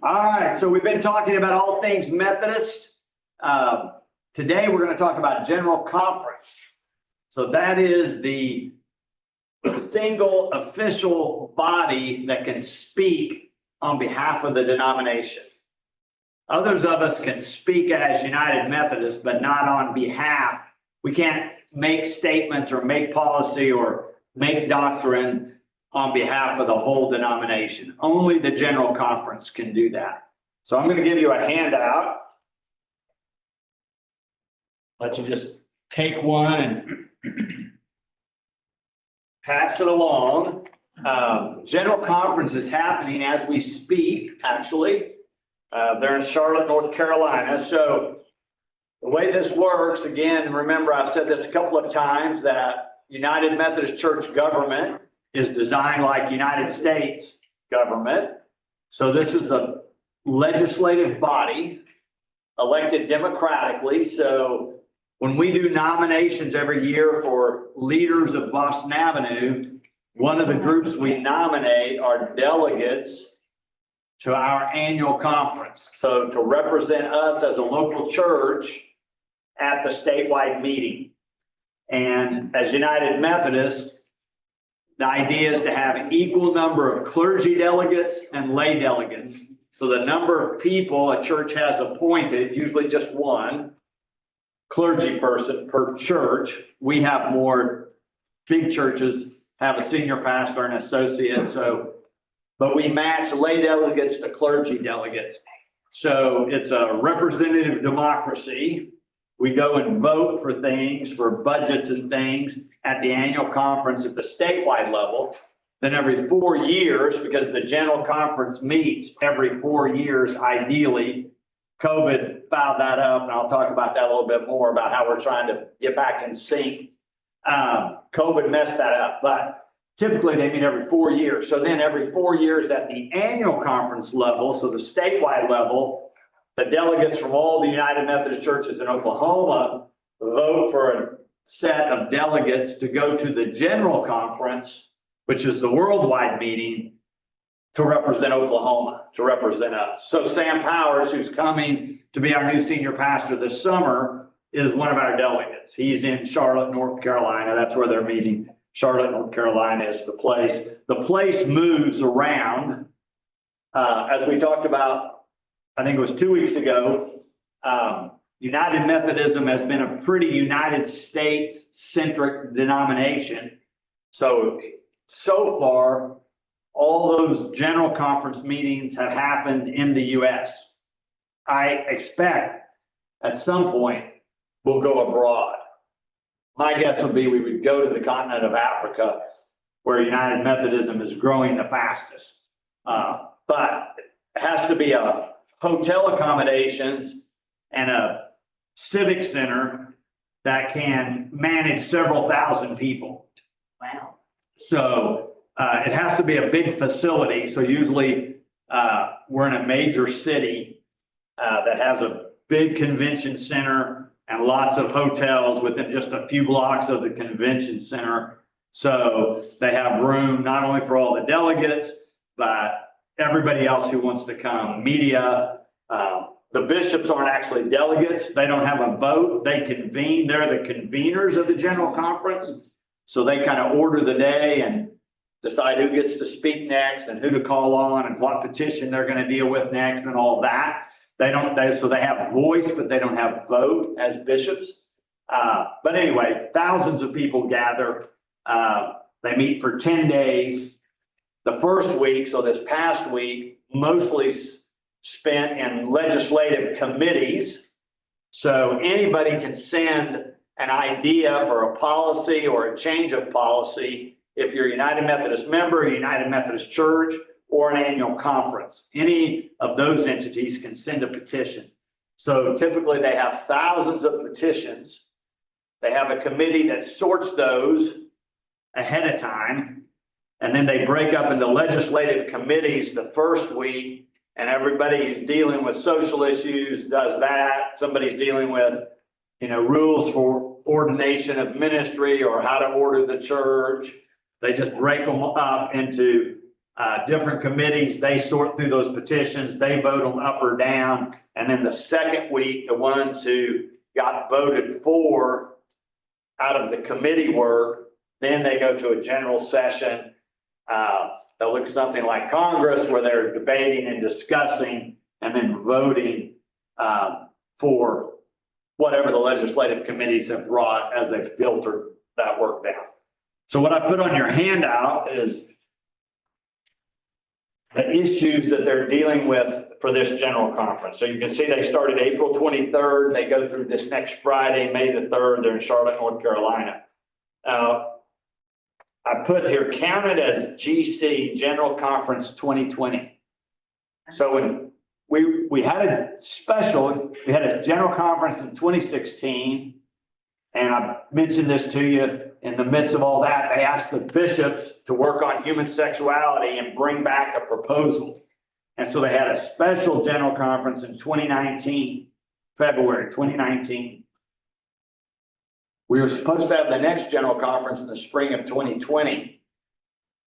All right, so we've been talking about all things Methodist. Today we're going to talk about General Conference. So that is the single official body that can speak on behalf of the denomination. Others of us can speak as United Methodists, but not on behalf. We can't make statements or make policy or make doctrine on behalf of the whole denomination. Only the General Conference can do that. So I'm going to give you a handout. Let you just take one and pass it along. General Conference is happening as we speak, actually. They're in Charlotte, North Carolina. So the way this works, again, remember I've said this a couple of times, that United Methodist Church government is designed like United States government. So this is a legislative body elected democratically. So when we do nominations every year for leaders of Boston Avenue, one of the groups we nominate are delegates to our annual conference. So to represent us as a local church at the statewide meeting. And as United Methodist, the idea is to have an equal number of clergy delegates and lay delegates. So the number of people a church has appointed, usually just one clergy person per church. We have more, big churches have a senior pastor and associate. So, but we match lay delegates to clergy delegates. So it's a representative democracy. We go and vote for things, for budgets and things at the annual conference at the statewide level. Then every 4 years, because the General Conference meets every 4 years, ideally, COVID fouled that up, and I'll talk about that a little bit more about how we're trying to get back in sync. COVID messed that up, but typically they meet every 4 years. So then every 4 years at the annual conference level, so the statewide level, the delegates from all the United Methodist churches in Oklahoma vote for a set of delegates to go to the General Conference, which is the worldwide meeting, to represent Oklahoma, to represent us. So Sam Powers, who's coming to be our new senior pastor this summer, is one of our delegates. He's in Charlotte, North Carolina. That's where they're meeting. Charlotte, North Carolina is the place. The place moves around. As we talked about, I think it was 2 weeks ago, United Methodism has been a pretty United States-centric denomination. So far, all those General Conference meetings have happened in the U.S. I expect at some point we'll go abroad. My guess would be we would go to the continent of Africa, where United Methodism is growing the fastest. But it has to be a hotel accommodations and a civic center that can manage several thousand people. Wow. So it has to be a big facility. So usually we're in a major city that has a big convention center and lots of hotels within just a few blocks of the convention center. So they have room not only for all the delegates, but everybody else who wants to come, media. The bishops aren't actually delegates. They don't have a vote. They convene. They're the conveners of the General Conference. So they kind of order the day and decide who gets to speak next and who to call on and what petition they're going to deal with next and all that. So they have voice, but they don't have vote as bishops. But anyway, thousands of people gather. They meet for 10 days. The first week, so this past week, mostly spent in legislative committees. So anybody can send an idea for a policy or a change of policy if you're a United Methodist member, a United Methodist church, or an annual conference. Any of those entities can send a petition. So typically they have thousands of petitions. They have a committee that sorts those ahead of time. And then they break up into legislative committees the first week, and everybody's dealing with social issues, does that. Somebody's dealing with, rules for ordination of ministry or how to order the church. They just break them up into Different committees, they sort through those petitions, they vote them up or down. And then the second week, the ones who got voted for out of the committee work, then they go to a general session. That looks something like Congress, where they're debating and discussing and then voting for whatever the legislative committees have brought as they filtered that work down. So what I put on your handout is the issues that they're dealing with for this general conference. So you can see they started April 23rd. They go through this next Friday, May the 3rd. They're in Charlotte, North Carolina. I put here, counted as GC, General Conference 2020. So when we had we had a general conference in 2016. And I mentioned this to you, in the midst of all that, they asked the bishops to work on human sexuality and bring back a proposal. And so they had a special general conference in 2019, February 2019. We were supposed to have the next general conference in the spring of 2020.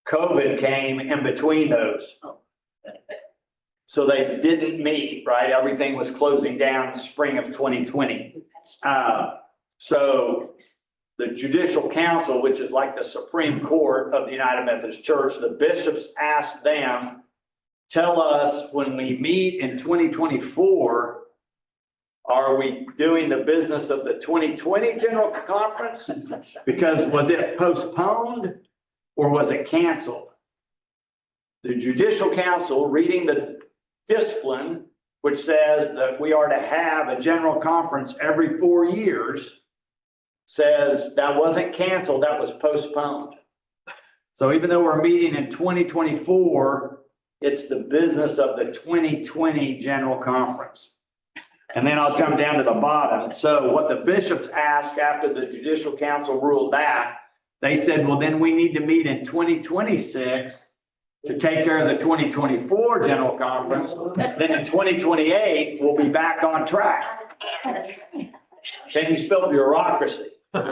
COVID came in between those. So they didn't meet, right? Everything was closing down in the spring of 2020. So the Judicial Council, which is like the Supreme Court of the United Methodist Church, the bishops asked them, tell us when we meet in 2024, are we doing the business of the 2020 General Conference? Because was it postponed or was it canceled? The Judicial Council, reading the discipline, which says that we are to have a general conference every 4 years, says that wasn't canceled, that was postponed. So even though we're meeting in 2024, it's the business of the 2020 General Conference. And then I'll jump down to the bottom. So what the bishops asked after the Judicial Council ruled that, they said, well, then we need to meet in 2026 to take care of the 2024 General Conference. Then in 2028, we'll be back on track. Can you spell bureaucracy? We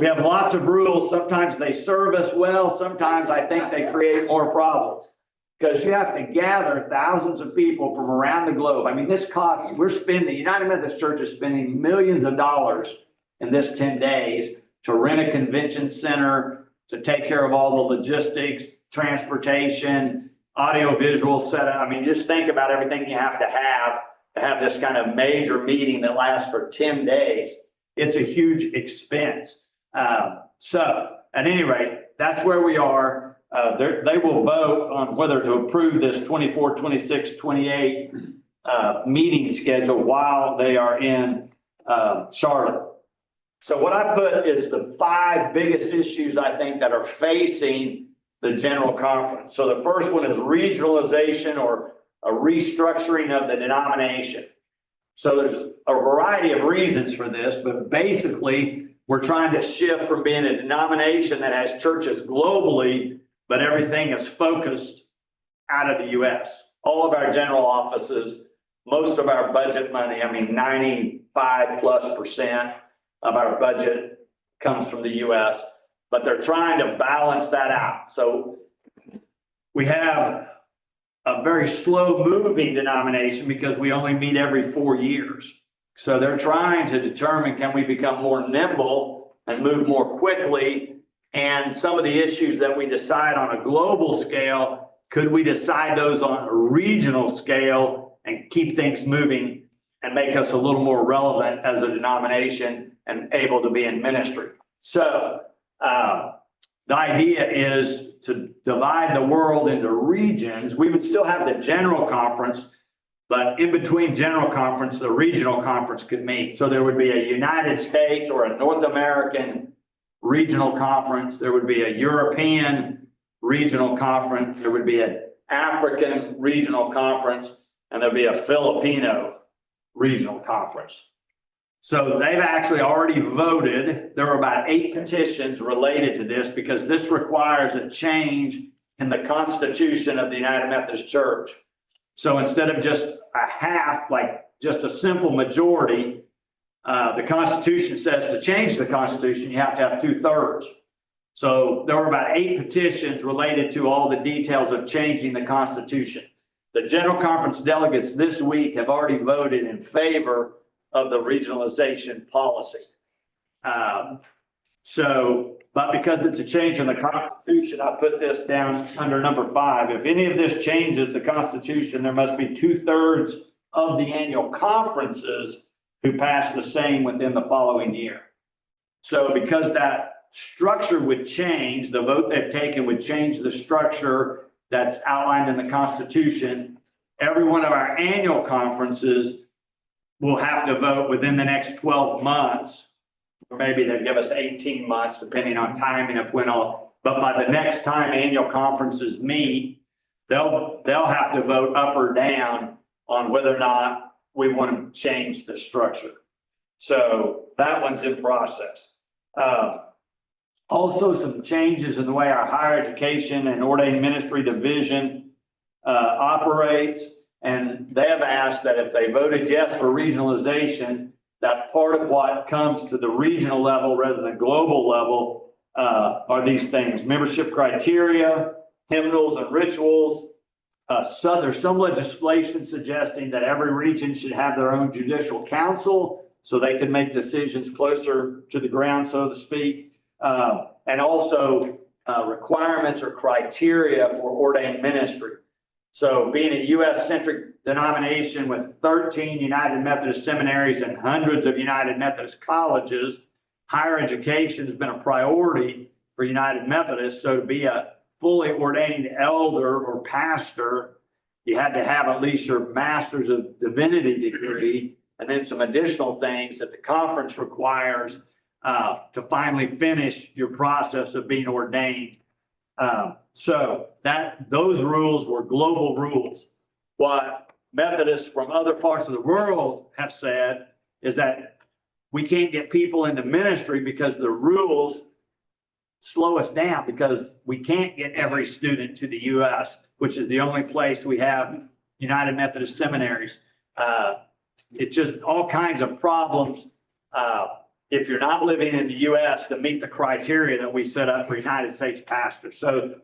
have lots of rules. Sometimes they serve us well. Sometimes I think they create more problems, because you have to gather thousands of people from around the globe. I mean, this costs, the United Methodist Church is spending millions of dollars in this 10 days to rent a convention center, to take care of all the logistics, transportation, audiovisual setup. I mean, just think about everything you have to have this kind of major meeting that lasts for 10 days. It's a huge expense. So at any rate, that's where we are. They will vote on whether to approve this 24, 26, 28 meeting schedule while they are in Charlotte. So what I put is the 5 biggest issues I think that are facing the general conference. So the first one is regionalization, or a restructuring of the denomination. So there's a variety of reasons for this, but basically we're trying to shift from being a denomination that has churches globally, but everything is focused out of the U.S. All of our general offices, most of our budget money, I mean, 95+% of our budget comes from the U.S., but they're trying to balance that out. So we have a very slow moving denomination because we only meet every 4 years. So they're trying to determine, can we become more nimble and move more quickly? And some of the issues that we decide on a global scale, could we decide those on a regional scale and keep things moving and make us a little more relevant as a denomination and able to be in ministry? So the idea is to divide the world into regions. We would still have the general conference, but in between general conference, the regional conference could meet. So there would be a United States or a North American regional conference. There would be a European regional conference. There would be an African regional conference, and there'd be a Filipino regional conference. So they've actually already voted. There are about 8 petitions related to this, because this requires a change in the Constitution of the United Methodist Church. So instead of just a half, like just a simple majority, the Constitution says to change the Constitution, you have to have 2/3. So there were about 8 petitions related to all the details of changing the Constitution. The General Conference delegates this week have already voted in favor of the regionalization policy. But because it's a change in the Constitution, I put this down under number 5. If any of this changes the Constitution, there must be 2/3 of the annual conferences who pass the same within the following year. So because that structure would change, the vote they've taken would change the structure that's outlined in the Constitution, every one of our annual conferences will have to vote within the next 12 months. Or maybe they'll give us 18 months, depending on timing of when all, but by the next time annual conferences meet, they'll have to vote up or down on whether or not we want to change the structure. So that one's in process. Also some changes in the way our higher education and ordained ministry division operates. And they have asked that if they voted yes for regionalization, that part of what comes to the regional level rather than global level are these things: membership criteria, hymnals and rituals. There's some legislation suggesting that every region should have their own judicial council so they can make decisions closer to the ground, so to speak. And also requirements or criteria for ordained ministry. So being a U.S.-centric denomination with 13 United Methodist seminaries and hundreds of United Methodist colleges, higher education has been a priority for United Methodists. So to be a fully ordained elder or pastor, you had to have at least your Master's of Divinity degree, and then some additional things that the conference requires to finally finish your process of being ordained. So those rules were global rules. What Methodists from other parts of the world have said is that we can't get people into ministry because the rules slow us down, because we can't get every student to the U.S., which is the only place we have United Methodist seminaries. It's just all kinds of problems if you're not living in the U.S. to meet the criteria that we set up for United States pastors. So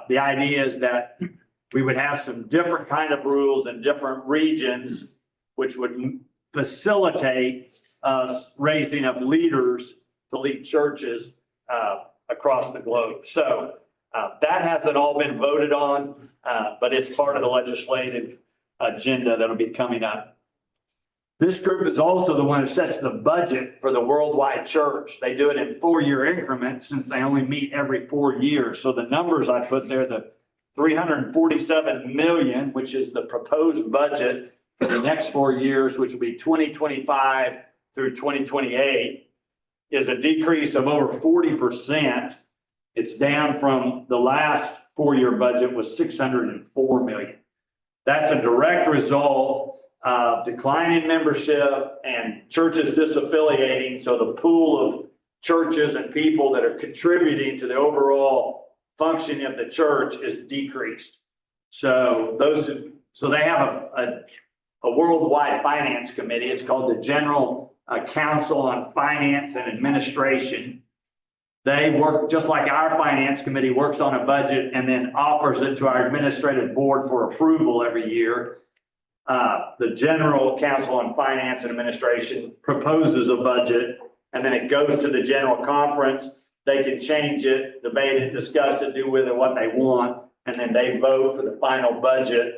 the idea is that we would have some different kind of rules in different regions, which would facilitate us raising up leaders to lead churches across the globe. So that hasn't all been voted on, but it's part of the legislative agenda that'll be coming up. This group is also the one that sets the budget for the worldwide church. They do it in 4-year increments since they only meet every 4 years. So the numbers I put there, the $347 million, which is the proposed budget for the next 4 years, which will be 2025 through 2028, is a decrease of over 40%. It's down from the last 4-year budget was $604 million. That's a direct result of declining membership and churches disaffiliating. So the pool of churches and people that are contributing to the overall functioning of the church is decreased. So they have a worldwide finance committee. It's called the General Council on Finance and Administration. They work just like our finance committee works on a budget and then offers it to our administrative board for approval every year. The General Council on Finance and Administration proposes a budget, and then it goes to the General Conference. They can change it, debate it, discuss it, do with it what they want, and then they vote for the final budget,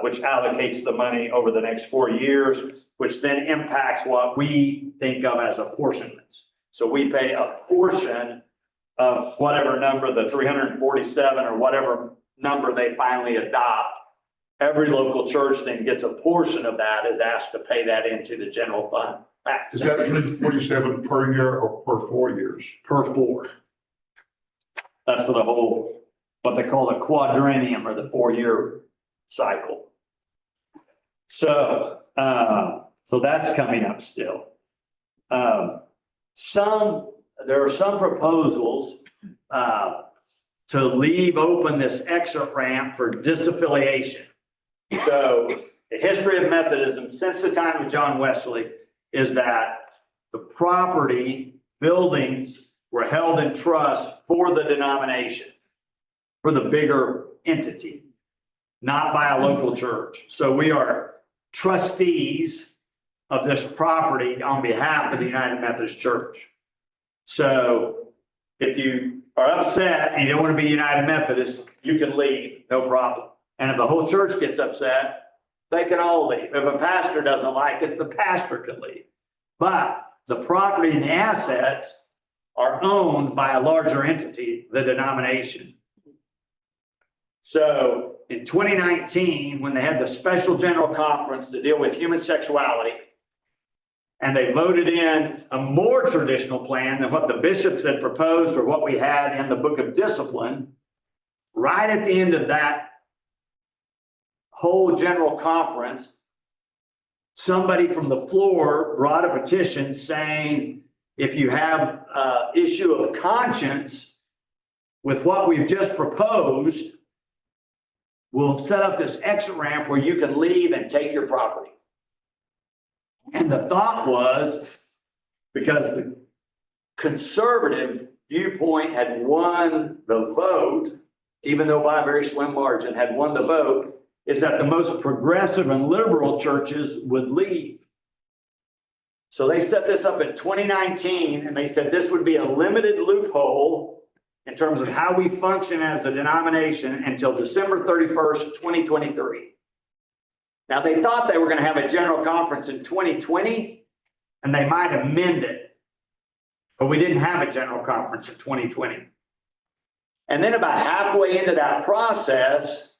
which allocates the money over the next 4 years, which then impacts what we think of as apportionments. So we pay a portion of whatever number, the 347 or whatever number they finally adopt. Every local church then gets a portion of that, is asked to pay that into the general fund. Is that 347 per year or per 4 years? Per 4. That's for the whole, what they call the quadrennium or the 4-year cycle. So that's coming up still. There are some proposals to leave open this exit ramp for disaffiliation. So the history of Methodism since the time of John Wesley is that the property, buildings were held in trust for the denomination, for the bigger entity, not by a local church. So we are trustees of this property on behalf of the United Methodist Church. So if you are upset and you don't want to be United Methodist, you can leave, no problem. And if the whole church gets upset, they can all leave. If a pastor doesn't like it, the pastor can leave. But the property and the assets are owned by a larger entity, the denomination. So in 2019, when they had the special general conference to deal with human sexuality, and they voted in a more traditional plan than what the bishops had proposed or what we had in the Book of Discipline, right at the end of that whole general conference, somebody from the floor brought a petition saying, if you have an issue of conscience with what we've just proposed, we'll set up this exit ramp where you can leave and take your property. And the thought was, because the conservative viewpoint had won the vote, even though by a very slim margin had won the vote, is that the most progressive and liberal churches would leave. So they set this up in 2019, and they said this would be a limited loophole in terms of how we function as a denomination until December 31st, 2023. Now, they thought they were going to have a general conference in 2020, and they might amend it. But we didn't have a general conference in 2020. And then about halfway into that process,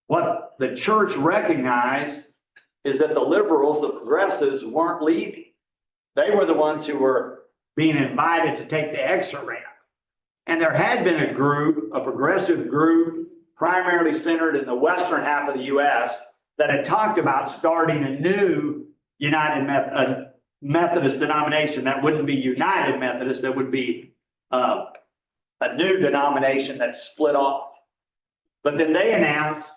what the church recognized is that the liberals, the progressives, weren't leaving. They were the ones who were being invited to take the exit ramp. And there had been a group, a progressive group, primarily centered in the western half of the U.S., that had talked about starting a new Methodist denomination that wouldn't be United Methodist, that would be a new denomination that split off. But then they announced,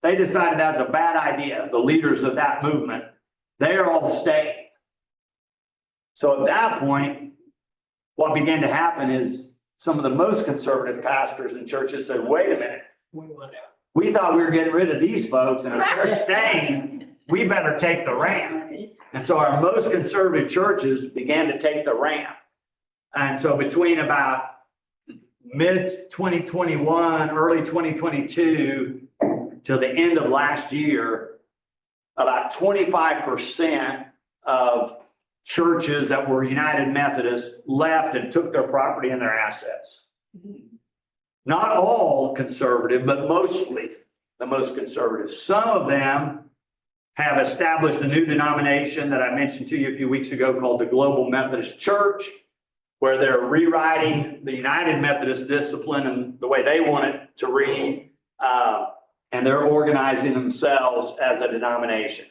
they decided that was a bad idea, the leaders of that movement. They're all staying. So at that point, what began to happen is some of the most conservative pastors and churches said, wait a minute, we thought we were getting rid of these folks, and if they're staying, we better take the ramp. And so our most conservative churches began to take the ramp. And so between about mid-2021, early 2022, till the end of last year, about 25% of churches that were United Methodist left and took their property and their assets. Not all conservative, but mostly the most conservative. Some of them have established a new denomination that I mentioned to you a few weeks ago called the Global Methodist Church, where they're rewriting the United Methodist discipline and the way they want it to read, and they're organizing themselves as a denomination.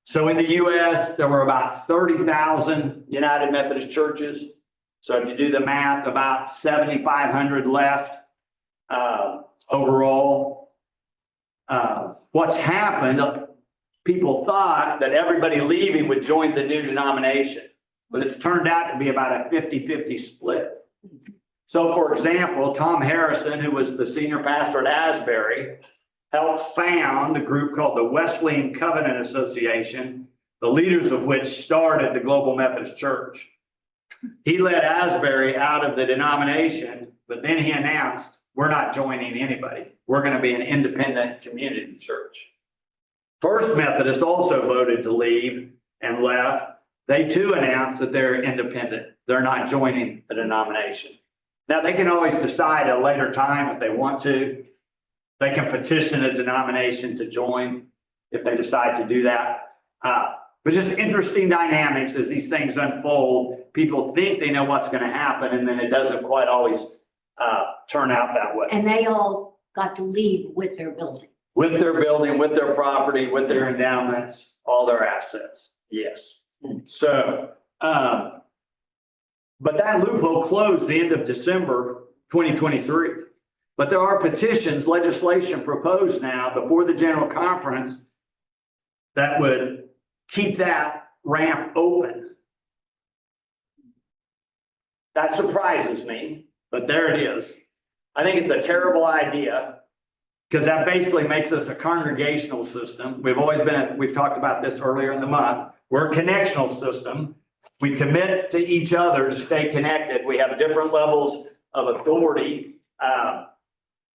So in the U.S., there were about 30,000 United Methodist churches. So if you do the math, about 7,500 left overall. What's happened, people thought that everybody leaving would join the new denomination, but it's turned out to be about a 50-50 split. So for example, Tom Harrison, who was the senior pastor at Asbury, helped found a group called the Wesleyan Covenant Association, the leaders of which started the Global Methodist Church. He led Asbury out of the denomination, but then he announced, we're not joining anybody. We're going to be an independent community church. First Methodist also voted to leave and left. They too announced that they're independent. They're not joining the denomination. Now, they can always decide at a later time if they want to. They can petition a denomination to join if they decide to do that. But just interesting dynamics as these things unfold. People think they know what's going to happen, and then it doesn't quite always turn out that way. And they all got to leave with their building. With their building, with their property, with their endowments, all their assets. Yes. So, but that loophole closed the end of December 2023. But there are petitions, legislation proposed now before the General Conference that would keep that ramp open. That surprises me, but there it is. I think it's a terrible idea because that basically makes us a congregational system. We've talked about this earlier in the month. We're a connectional system. We commit to each other to stay connected. We have different levels of authority.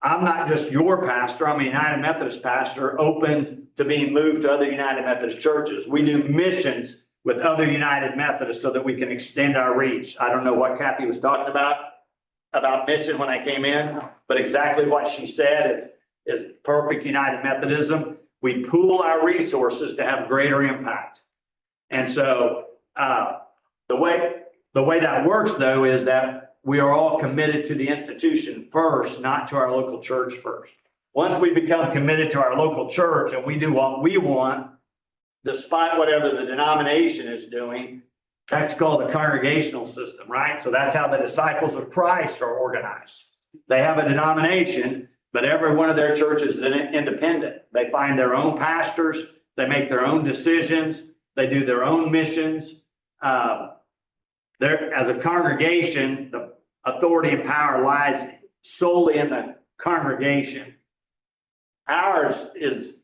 I'm not just your pastor, I'm a United Methodist pastor, open to being moved to other United Methodist churches. We do missions with other United Methodists so that we can extend our reach. I don't know what Kathy was talking about mission when I came in, but exactly what she said is perfect United Methodism. We pool our resources to have greater impact. And so the way that works though is that we are all committed to the institution first, not to our local church first. Once we become committed to our local church and we do what we want, despite whatever the denomination is doing, that's called a congregational system, right? So that's how the disciples of Christ are organized. They have a denomination, but every one of their churches is independent. They find their own pastors, they make their own decisions, they do their own missions. As a congregation, the authority and power lies solely in the congregation. Ours is,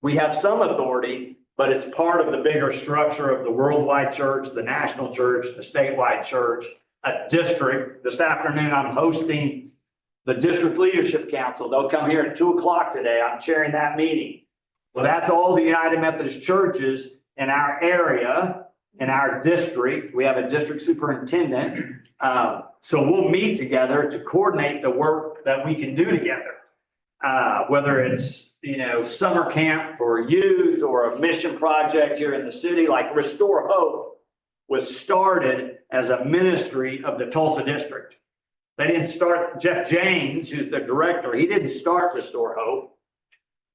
we have some authority, but it's part of the bigger structure of the worldwide church, the national church, the statewide church, a district. This afternoon, I'm hosting the district leadership council. They'll come here at 2:00 today. I'm chairing that meeting. Well, that's all the United Methodist churches in our area, in our district. We have a district superintendent. So we'll meet together to coordinate the work that we can do together. Whether it's, summer camp for youth or a mission project here in the city, like Restore Hope was started as a ministry of the Tulsa district. They didn't start, Jeff James, who's the director, he didn't start Restore Hope.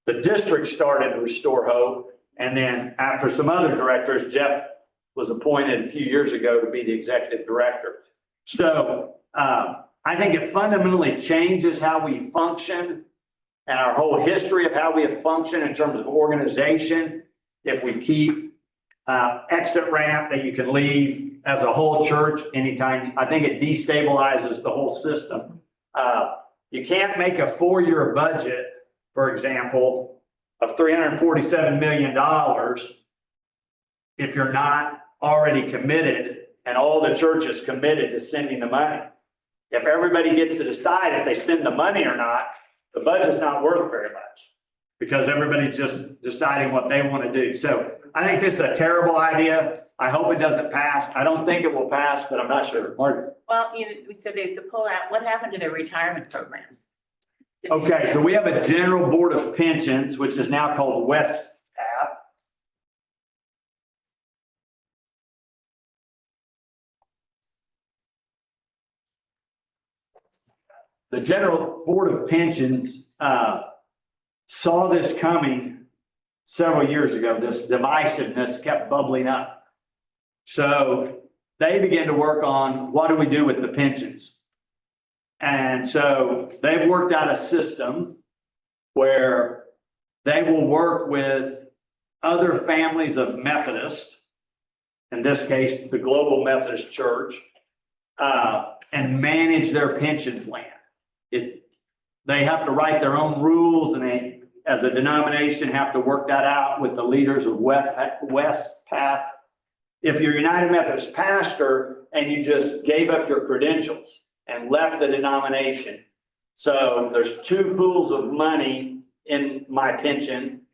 The district started Restore Hope. And then after some other directors, Jeff was appointed a few years ago to be the executive director. So I think it fundamentally changes how we function and our whole history of how we have functioned in terms of organization. If we keep exit ramp that you can leave as a whole church anytime, I think it destabilizes the whole system. You can't make a 4-year budget, for example, of $347 million if you're not already committed and all the church is committed to sending the money. If everybody gets to decide if they send the money or not, the budget's not worth very much because everybody's just deciding what they want to do. So I think this is a terrible idea. I hope it doesn't pass. I don't think it will pass, but I'm not sure. Margaret? Well, we said they could pull out, what happened to their retirement program? Okay, so we have a general board of pensions, which is now called West Path. The general board of pensions saw this coming several years ago. This divisiveness kept bubbling up. So they began to work on what do we do with the pensions? And so they've worked out a system where they will work with other families of Methodists, in this case, the Global Methodist Church, and manage their pension plan. They have to write their own rules, and they, as a denomination, have to work that out with the leaders of West Path. If you're a United Methodist pastor and you just gave up your credentials and left the denomination, so there's 2 pools of money in my pension: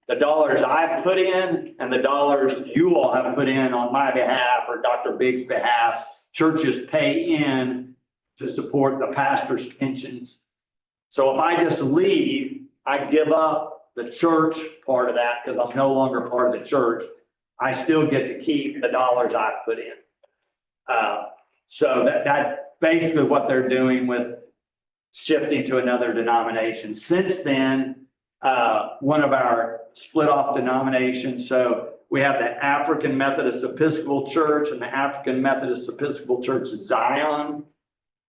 the dollars I've put in and the dollars you all have put in on my behalf or Dr. Biggs' behalf. Churches pay in to support the pastor's pensions. So if I just leave, I give up the church part of that because I'm no longer part of the church. I still get to keep the dollars I've put in. So that basically what they're doing with shifting to another denomination. Since then, one of our split off denominations, so we have the African Methodist Episcopal Church and the African Methodist Episcopal Church Zion,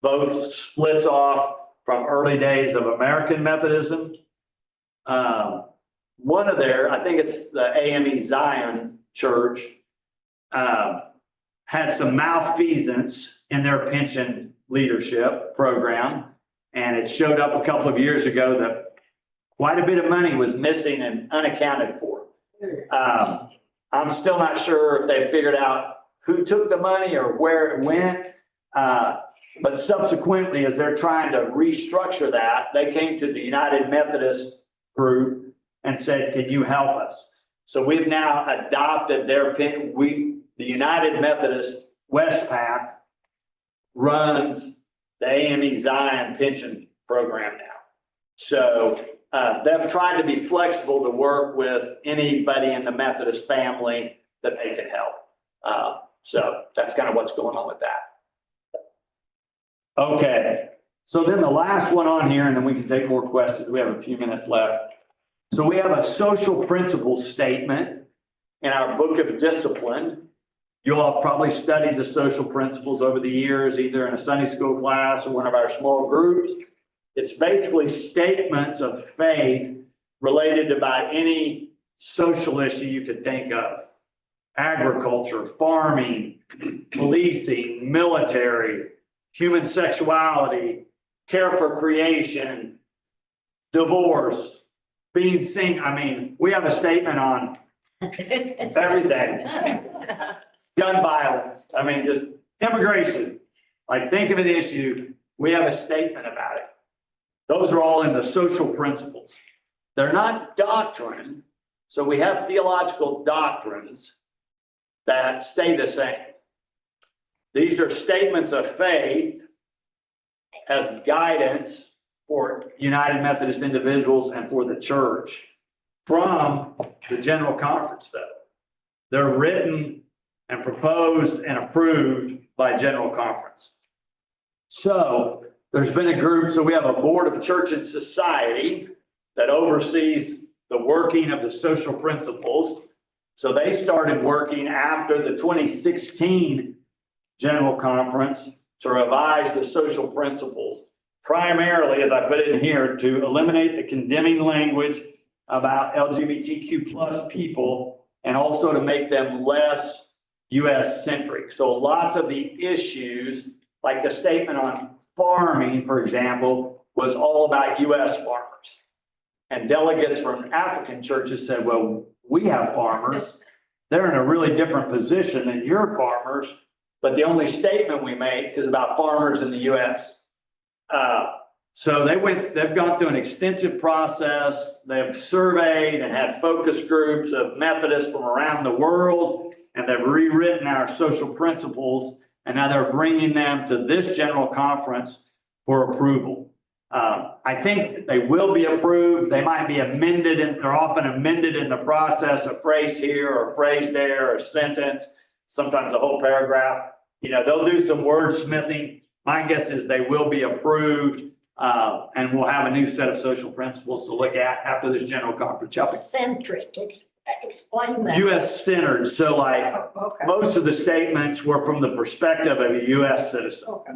both splits off from early days of American Methodism. One of their, I think it's the AME Zion Church, had some malfeasance in their pension leadership program. And it showed up a couple of years ago that quite a bit of money was missing and unaccounted for. I'm still not sure if they figured out who took the money or where it went. But subsequently, as they're trying to restructure that, they came to the United Methodist group and said, can you help us? So we've now adopted the United Methodist West Path runs the AME Zion pension program now. So they've tried to be flexible to work with anybody in the Methodist family that they can help. So that's kind of what's going on with that. Okay, so then the last one on here, and then we can take more questions. We have a few minutes left. So we have a social principles statement in our book of discipline. You'll have probably studied the social principles over the years, either in a Sunday school class or one of our small groups. It's basically statements of faith related to about any social issue you could think of. Agriculture, farming, policing, military, human sexuality, care for creation, divorce, being single. I mean, we have a statement on everything. Gun violence, I mean, just immigration. Like, think of an issue, we have a statement about it. Those are all in the social principles. They're not doctrine, so we have theological doctrines that stay the same. These are statements of faith as guidance for United Methodist individuals and for the church from the General Conference, though. They're written and proposed and approved by General Conference. So there's been a group, so we have a board of church and society that oversees the working of the social principles. So they started working after the 2016 General Conference to revise the social principles, primarily, as I put it in here, to eliminate the condemning language about LGBTQ plus people and also to make them less US centric. So lots of the issues, like the statement on farming, for example, was all about US farmers. And delegates from African churches said, well, we have farmers. They're in a really different position than your farmers, but the only statement we make is about farmers in the US. So they've gone through an extensive process. They've surveyed and had focus groups of Methodists from around the world, and they've rewritten our social principles, and now they're bringing them to this General Conference for approval. I think they will be approved. They might be amended, and they're often amended in the process, a phrase here or a phrase there, or a sentence, sometimes a whole paragraph. You know, they'll do some wordsmithing. My guess is they will be approved, and we'll have a new set of social principles to look at after this General Conference. Centric, explain that. US centered, so like Okay. most of the statements were from the perspective of a US citizen. Okay.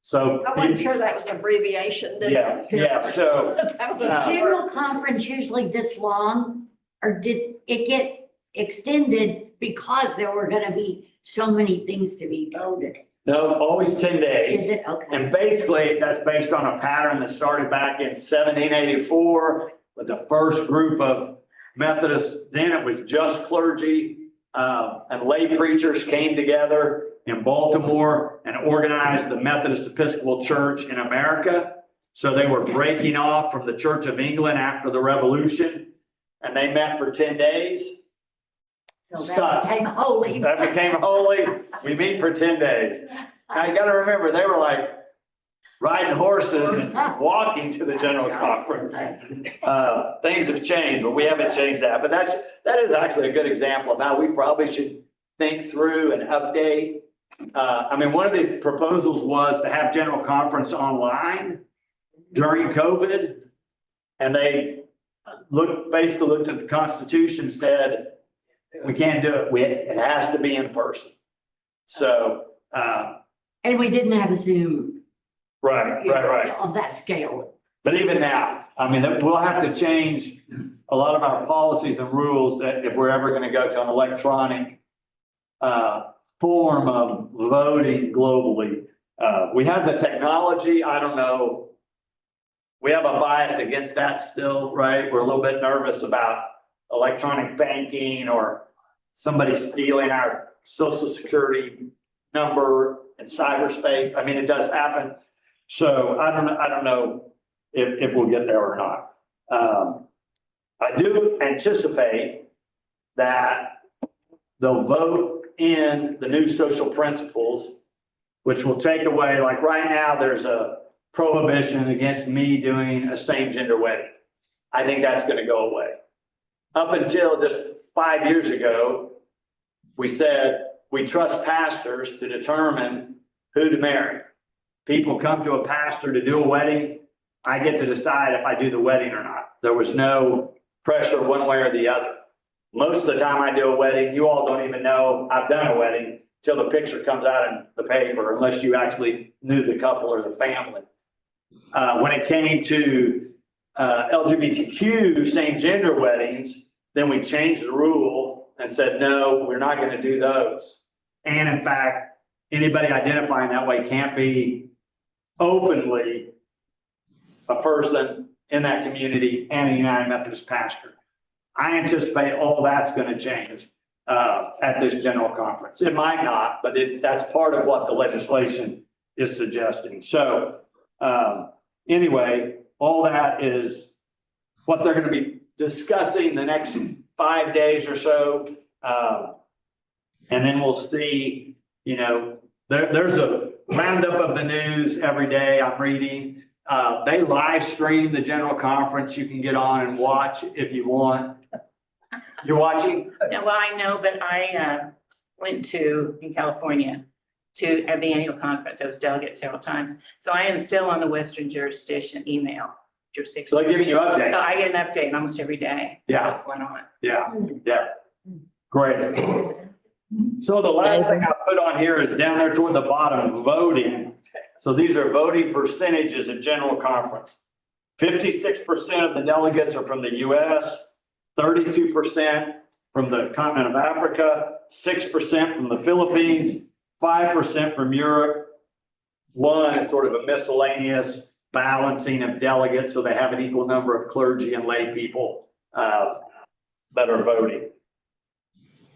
So. I wasn't sure that was an abbreviation. Yeah, so. That was Is a General Conference usually this long, or did it get extended because there were gonna be so many things to be voted? No, always 10 days. Is it? Okay. And basically, that's based on a pattern that started back in 1784 with the first group of Methodists. Then it was just clergy, and lay preachers came together in Baltimore and organized the Methodist Episcopal Church in America. So they were breaking off from the Church of England after the Revolution, and they met for 10 days. So Stop. that became holy. That became holy. We meet for 10 days. Now you gotta remember, they were like riding horses and walking to the General Conference. Things have changed, but we haven't changed that. But that is actually a good example of how we probably should think through and update. I mean, one of these proposals was to have General Conference online during COVID. And they basically looked at the Constitution, said, we can't do it. It has to be in person. So, And we didn't have Zoom. right. Of that scale. But even now, I mean, we'll have to change a lot of our policies and rules that if we're ever going to go to an electronic form of voting globally. We have the technology, I don't know. We have a bias against that still, right? We're a little bit nervous about electronic banking or somebody stealing our social security number in cyberspace. I mean, it does happen. So I don't know if we'll get there or not. I do anticipate that they'll vote in the new social principles, which will take away, like right now, there's a prohibition against me doing a same gender wedding. I think that's going to go away. Up until just 5 years ago, we said we trust pastors to determine who to marry. People come to a pastor to do a wedding. I get to decide if I do the wedding or not. There was no pressure one way or the other. Most of the time I do a wedding, you all don't even know I've done a wedding till the picture comes out in the paper, unless you actually knew the couple or the family. When it came to LGBTQ same gender weddings, then we changed the rule and said, no, we're not going to do those. And in fact, anybody identifying that way can't be openly a person in that community and a United Methodist pastor. I anticipate all that's going to change at this general conference. It might not, but that's part of what the legislation is suggesting. So anyway, all that is what they're going to be discussing the next 5 days or so. And then we'll see, you know, there's a roundup of the news every day I'm reading. They live stream the general conference. You can get on and watch if you want. You're watching? No, well, I know, but I went to, in California, to at the annual conference. I was delegate several times. So I am still on the Western jurisdiction email jurisdiction. So they're giving you updates. So I get an update almost every day. Yeah. What's going on. Yeah, yeah. Great. So the last thing I put on here is down there toward the bottom, voting. So these are voting percentages at general conference. 56% of the delegates are from the US, 32% from the continent of Africa, 6% from the Philippines, 5% from Europe. One is sort of a miscellaneous balancing of delegates, so they have an equal number of clergy and lay people that are voting.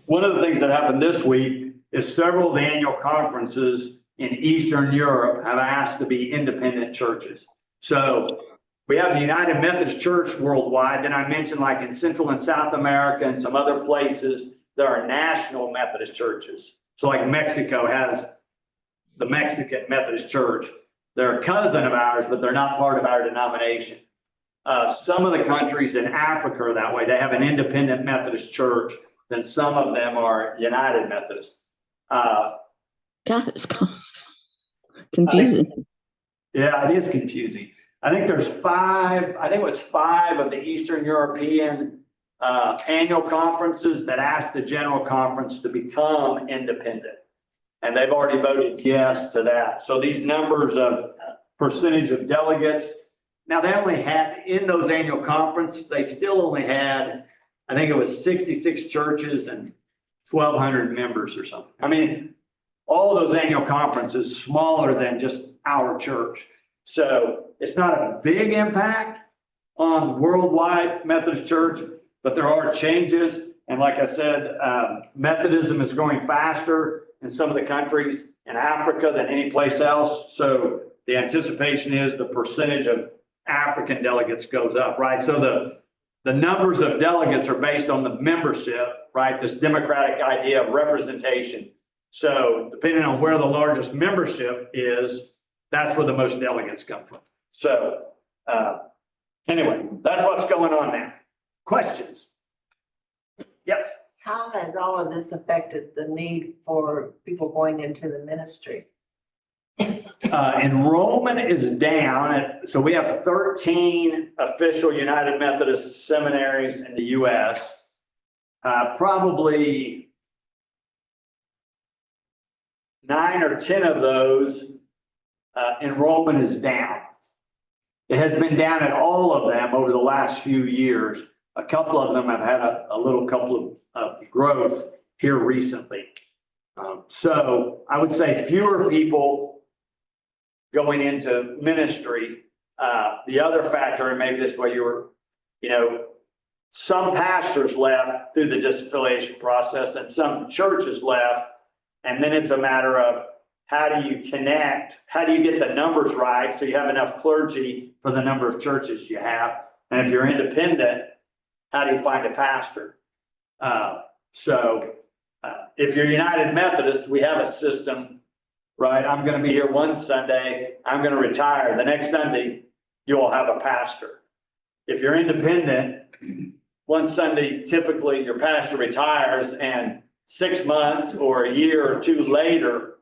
One of the things that happened this week is several of the annual conferences in Eastern Europe have asked to be independent churches. So we have the United Methodist Church worldwide. Then I mentioned like in Central and South America and some other places, there are national Methodist churches. So like Mexico has the Mexican Methodist Church. They're a cousin of ours, but they're not part of our denomination. Some of the countries in Africa are that way. They have an independent Methodist church. Then some of them are United Methodist. God, it's confusing. Yeah, it is confusing. I think there's five of the Eastern European annual conferences that asked the general conference to become independent. And they've already voted yes to that. So these numbers of percentage of delegates, now they only had, in those annual conference, they still only had, I think it was 66 churches and 1,200 members or something. I mean, all of those annual conferences smaller than just our church. So it's not a big impact on worldwide Methodist Church, but there are changes. And like I said, Methodism is growing faster in some of the countries in Africa than any place else. So the anticipation is the percentage of African delegates goes up, right? So the numbers of delegates are based on the membership, right? This democratic idea of representation. So depending on where the largest membership is, that's where the most delegates come from. So anyway, that's what's going on now. Questions? Yes. How has all of this affected the need for people going into the ministry? Enrollment is down. So we have 13 official United Methodist seminaries in the U.S. Probably 9 or 10 of those enrollment is down. It has been down at all of them over the last few years. A couple of them have had a little couple of growth here recently. So I would say fewer people going into ministry. The other factor, and maybe this way some pastors left through the disaffiliation process and some churches left. And then it's a matter of how do you connect? How do you get the numbers right so you have enough clergy for the number of churches you have? And if you're independent, how do you find a pastor? If you're United Methodist, we have a system, right? I'm going to be here one Sunday. I'm going to retire. The next Sunday, you'll have a pastor. If you're independent, one Sunday, typically your pastor retires, and 6 months or a year or two later,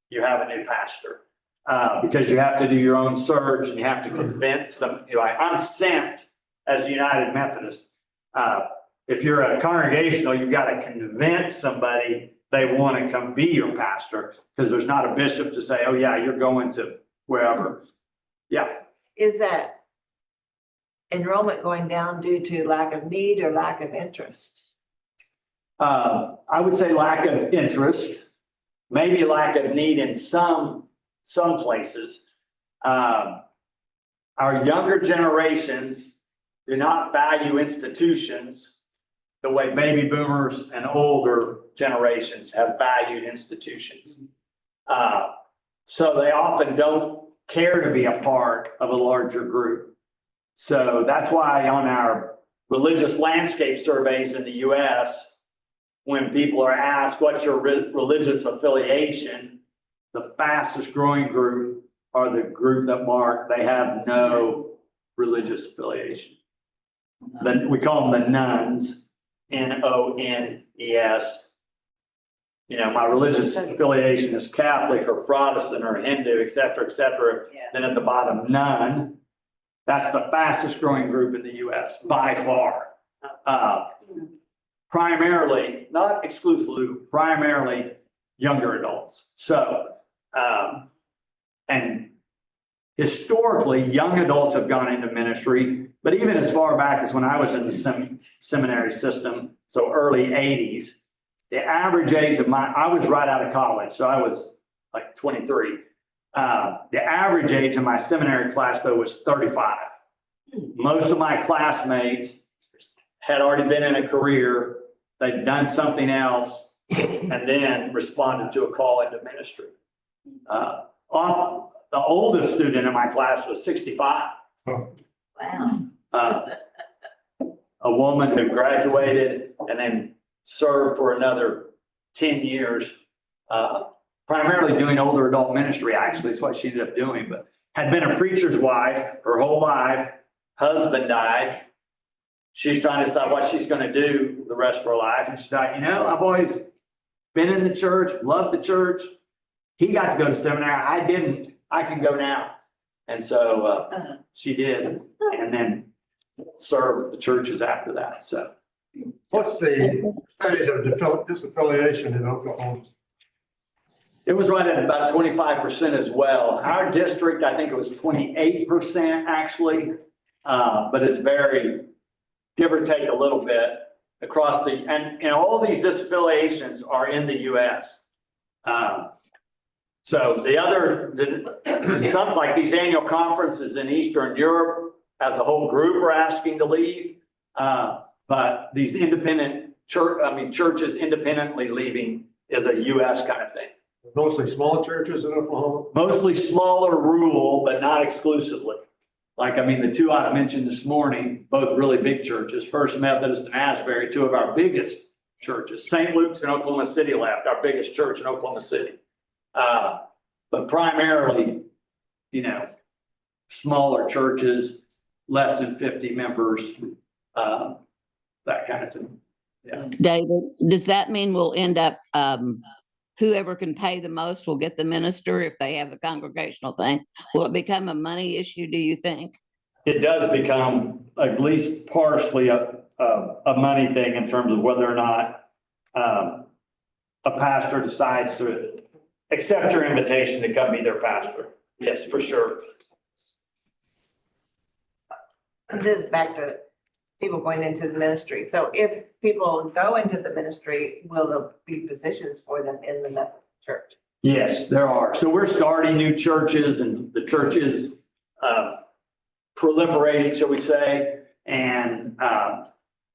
you have a new pastor. Because you have to do your own search and you have to convince them. I'm sent as a United Methodist. If you're a congregational, you've got to convince somebody they want to come be your pastor, because there's not a bishop to say, oh yeah, you're going to wherever. Yeah. Is that enrollment going down due to lack of need or lack of interest? I would say lack of interest, maybe lack of need in some places. Our younger generations do not value institutions the way baby boomers and older generations have valued institutions. So they often don't care to be a part of a larger group. So that's why on our religious landscape surveys in the US, when people are asked, what's your religious affiliation? The fastest growing group are the group that mark they have no religious affiliation. Then we call them the nuns, N-O-N-E-S. My religious affiliation is Catholic or Protestant or Hindu, et cetera, et cetera. Yeah. Then at the bottom, none. That's the fastest growing group in the US by far. Primarily, not exclusively, primarily younger adults. So, and historically, young adults have gone into ministry, but even as far back as when I was in the seminary system, so early 80s, the average age of I was right out of college, so I was like 23. The average age of my seminary class, though, was 35. Most of my classmates had already been in a career, they'd done something else, and then responded to a call into ministry. The oldest student in my class was 65. Wow. A woman who graduated and then served for another 10 years, primarily doing older adult ministry, actually, is what she ended up doing, but had been a preacher's wife her whole life. Husband died. She's trying to decide what she's going to do the rest of her life. And she's like, I've always been in the church, loved the church. He got to go to seminary. I didn't. I can go now. And so she did, and then served the churches after that. So What's the percentage of disaffiliation in Oklahoma? it was right at about 25% as well. Our district, I think it was 28% actually, but it's very, give or take a little bit across and all these disaffiliations are in the US. So some like these annual conferences in Eastern Europe as a whole group are asking to leave. But these churches independently leaving is a US kind of thing. Mostly small churches in Oklahoma? Mostly smaller, rural, but not exclusively. The two I mentioned this morning, both really big churches, First Methodist and Asbury, two of our biggest churches. St. Luke's in Oklahoma City left, our biggest church in Oklahoma City. But primarily, smaller churches, less than 50 members, that kind of thing. Yeah. David, does that mean we'll end up, whoever can pay the most will get the minister if they have a congregational thing? Will it become a money issue, do you think? It does become at least partially a money thing in terms of whether or not a pastor decides to accept your invitation to come be their pastor. Yes, for sure. And this is back to people going into the ministry. So if people go into the ministry, will there be positions for them in the Methodist church? Yes, there are. So we're starting new churches and the church is proliferating, shall we say. And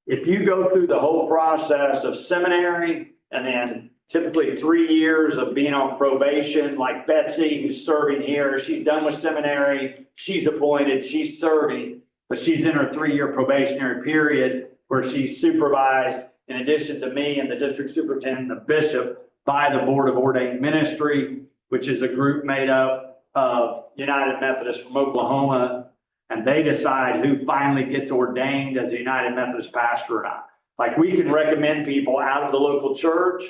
if you go through the whole process of seminary and then typically 3 years of being on probation, like Betsy, who's serving here, she's done with seminary, she's appointed, she's serving, but she's in her 3-year probationary period where she's supervised, in addition to me and the district superintendent, the bishop, by the Board of Ordained Ministry, which is a group made up of United Methodist from Oklahoma. And they decide who finally gets ordained as a United Methodist pastor or not. Like we can recommend people out of the local church.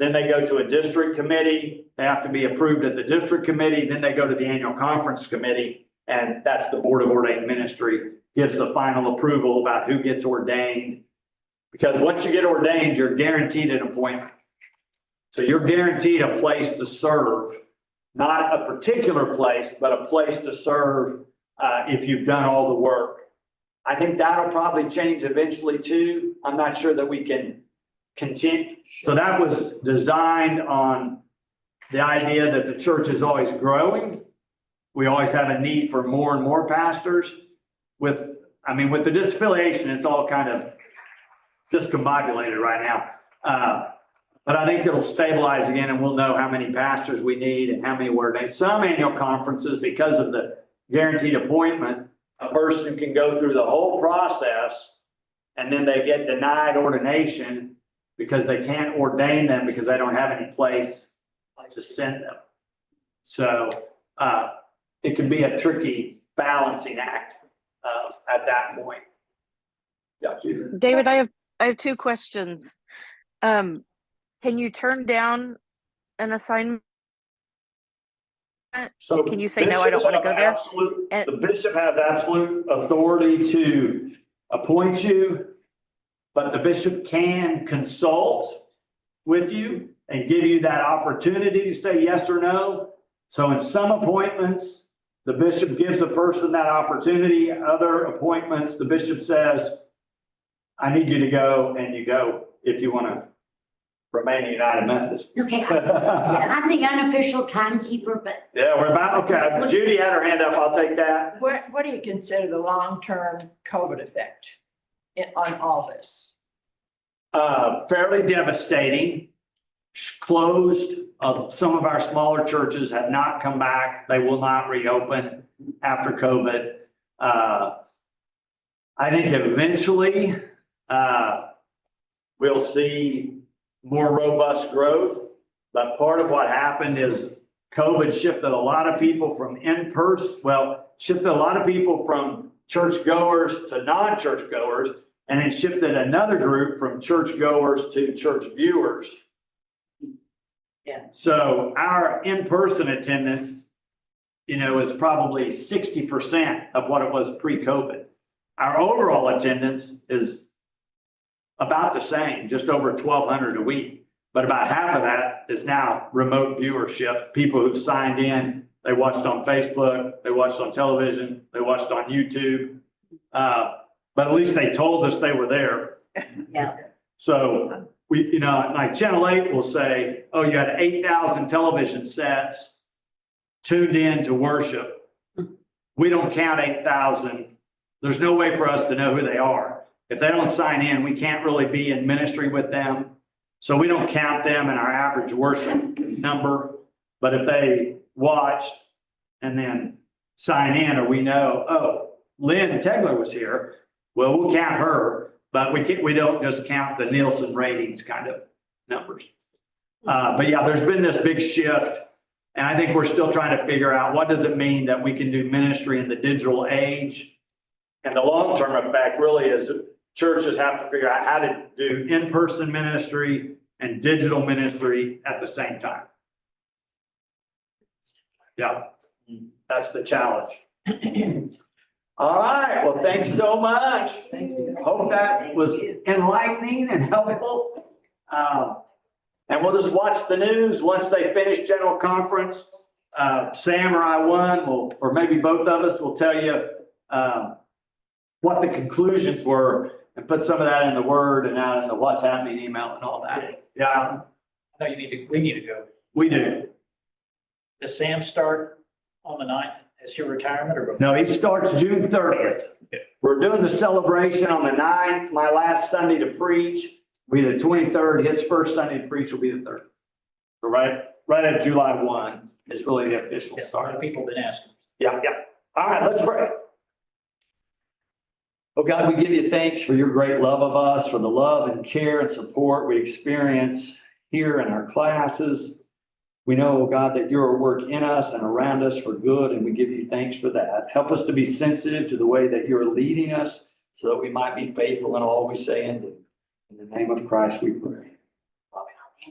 Then they go to a district committee. They have to be approved at the district committee. Then they go to the annual conference committee. And that's the Board of Ordained Ministry gives the final approval about who gets ordained. Because once you get ordained, you're guaranteed an appointment. So you're guaranteed a place to serve, not a particular place, but a place to serve if you've done all the work. I think that'll probably change eventually too. I'm not sure that we can continue. So that was designed on the idea that the church is always growing. We always have a need for more and more pastors. With the disaffiliation, it's all kind of discombobulated right now. But I think it'll stabilize again and we'll know how many pastors we need and how many were ordained. Some annual conferences, because of the guaranteed appointment, a person can go through the whole process and then they get denied ordination because they can't ordain them because they don't have any place to send them. So it can be a tricky balancing act at that point. Yeah, Judy. David, I have two questions. Can you turn down an assignment? So Can you say, no, I don't want to go there? The bishop has absolute authority to appoint you, but the bishop can consult with you and give you that opportunity to say yes or no. So in some appointments, the bishop gives a person that opportunity. Other appointments, the bishop says, I need you to go, and you go if you want to remain a United Methodist. Okay, I'm the unofficial timekeeper, but Yeah, we're about, okay. Judy had her hand up. I'll take that. What do you consider the long-term COVID effect on all this? Fairly devastating. Closed. Some of our smaller churches have not come back. They will not reopen after COVID. I think eventually we'll see more robust growth. But part of what happened is COVID shifted a lot of people from shifted a lot of people from churchgoers to non-churchgoers, and then shifted another group from churchgoers to church viewers. Yeah. So our in-person attendance, is probably 60% of what it was pre-COVID. Our overall attendance is about the same, just over 1,200 a week. But about half of that is now remote viewership. People who've signed in, they watched on Facebook, they watched on television, they watched on YouTube. But at least they told us they were there. yeah, So we, like Channel 8 will say, oh, you had 8,000 television sets tuned in to worship. We don't count 8,000. There's no way for us to know who they are. If they don't sign in, we can't really be in ministry with them. So we don't count them in our average worship number. But if they watch and then sign in, or we know, oh, Lynn Tegler was here, well, we'll count her, but we don't just count the Nielsen ratings kind of numbers. But yeah, there's been this big shift. And I think we're still trying to figure out what does it mean that we can do ministry in the digital age. And the long-term effect really is churches have to figure out how to do in-person ministry and digital ministry at the same time. Yeah, that's the challenge. All right, well, thanks so much. Thank you. Hope that was enlightening and helpful. And we'll just watch the news once they finish general conference. Sam or I or maybe both of us will tell you what the conclusions were and put some of that in the Word and out in the what's happening email and all that. Yeah, No, we need to go. we do. Does Sam start on the 9th as your retirement or before? No, he starts June 30th. We're doing the celebration on the 9th. My last Sunday to preach will be the 23rd. His first Sunday to preach will be the 3rd. So right at July 1 is really the official Yeah, a lot start. of people have been asking. Yeah. All right, let's pray. Oh God, we give you thanks for your great love of us, for the love and care and support we experience here in our classes. We know, oh God, that you're at work in us and around us for good, and we give you thanks for that. Help us to be sensitive to the way that you're leading us so that we might be faithful in all we say and do. In the name of Christ we pray.